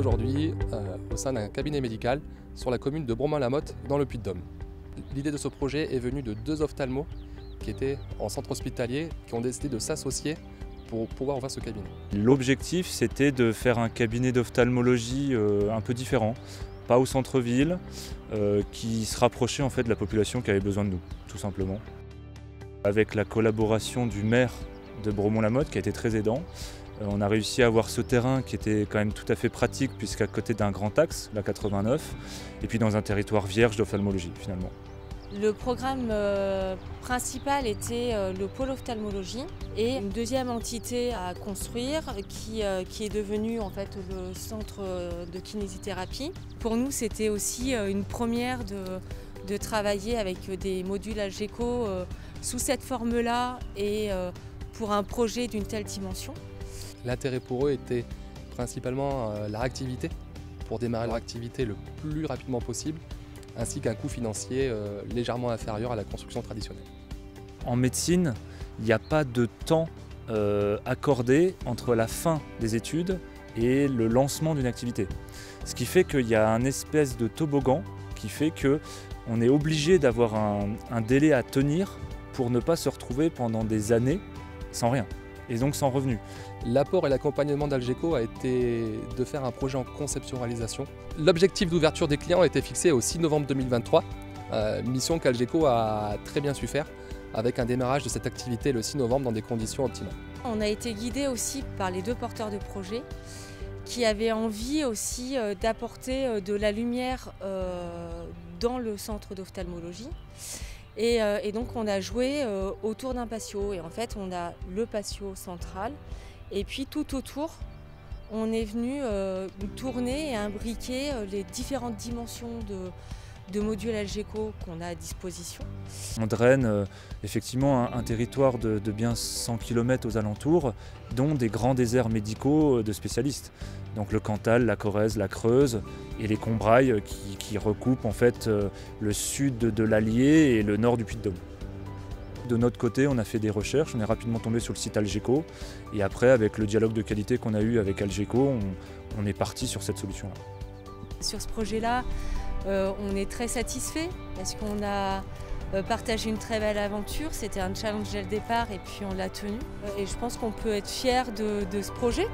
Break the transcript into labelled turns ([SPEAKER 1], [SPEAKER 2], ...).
[SPEAKER 1] aujourd'hui au sein d'un cabinet médical sur la commune de Bromont-la-Motte dans le Puy-de-Dôme. L'idée de ce projet est venue de deux ophtalmos qui étaient en centre hospitalier, qui ont décidé de s'associer pour pouvoir ouvrir ce cabinet.
[SPEAKER 2] L'objectif, c'était de faire un cabinet d'ophtalmologie un peu différent, pas au centre-ville, qui se rapprochait en fait de la population qui avait besoin de nous, tout simplement. Avec la collaboration du maire de Bromont-la-Motte qui a été très aidant, on a réussi à avoir ce terrain qui était quand même tout à fait pratique puisqu'à côté d'un grand axe, la 89, et puis dans un territoire vierge d'ophtalmologie finalement.
[SPEAKER 3] Le programme principal était le pôle ophtalmologie et une deuxième entité à construire qui est devenue en fait le centre de kinésithérapie. Pour nous, c'était aussi une première de travailler avec des modules Algeco sous cette forme-là et pour un projet d'une telle dimension.
[SPEAKER 1] L'intérêt pour eux était principalement la réactivité, pour démarrer leur activité le plus rapidement possible, ainsi qu'un coût financier légèrement inférieur à la construction traditionnelle.
[SPEAKER 2] En médecine, il n'y a pas de temps accordé entre la fin des études et le lancement d'une activité. Ce qui fait qu'il y a un espèce de toboggan qui fait qu'on est obligé d'avoir un délai à tenir pour ne pas se retrouver pendant des années sans rien, et donc sans revenu.
[SPEAKER 1] L'apport et l'accompagnement d'Algeco a été de faire un projet en conception-réalisation. L'objectif d'ouverture des clients a été fixé au 6 novembre 2023, mission qu'Algeco a très bien su faire, avec un démarrage de cette activité le 6 novembre dans des conditions optimales.
[SPEAKER 3] On a été guidé aussi par les deux porteurs de projet qui avaient envie aussi d'apporter de la lumière dans le centre d'ophtalmologie. Et donc on a joué autour d'un patio et en fait on a le patio central et puis tout autour on est venu tourner et imbriquer les différentes dimensions de modules Algeco qu'on a à disposition.
[SPEAKER 2] On draine effectivement un territoire de bien 100 km aux alentours, dont des grands déserts médicaux de spécialistes. Donc le Cantal, la Corrèze, la Creuse et les Combrailles qui recoupent en fait le sud de l'Allier et le nord du Puy-de-Dôme. De notre côté, on a fait des recherches, on est rapidement tombé sur le site Algeco et après, avec le dialogue de qualité qu'on a eu avec Algeco, on est parti sur cette solution-là.
[SPEAKER 3] Sur ce projet-là, on est très satisfait parce qu'on a partagé une très belle aventure. C'était un challenge dès le départ et puis on l'a tenu. Et je pense qu'on peut être fier de ce projet.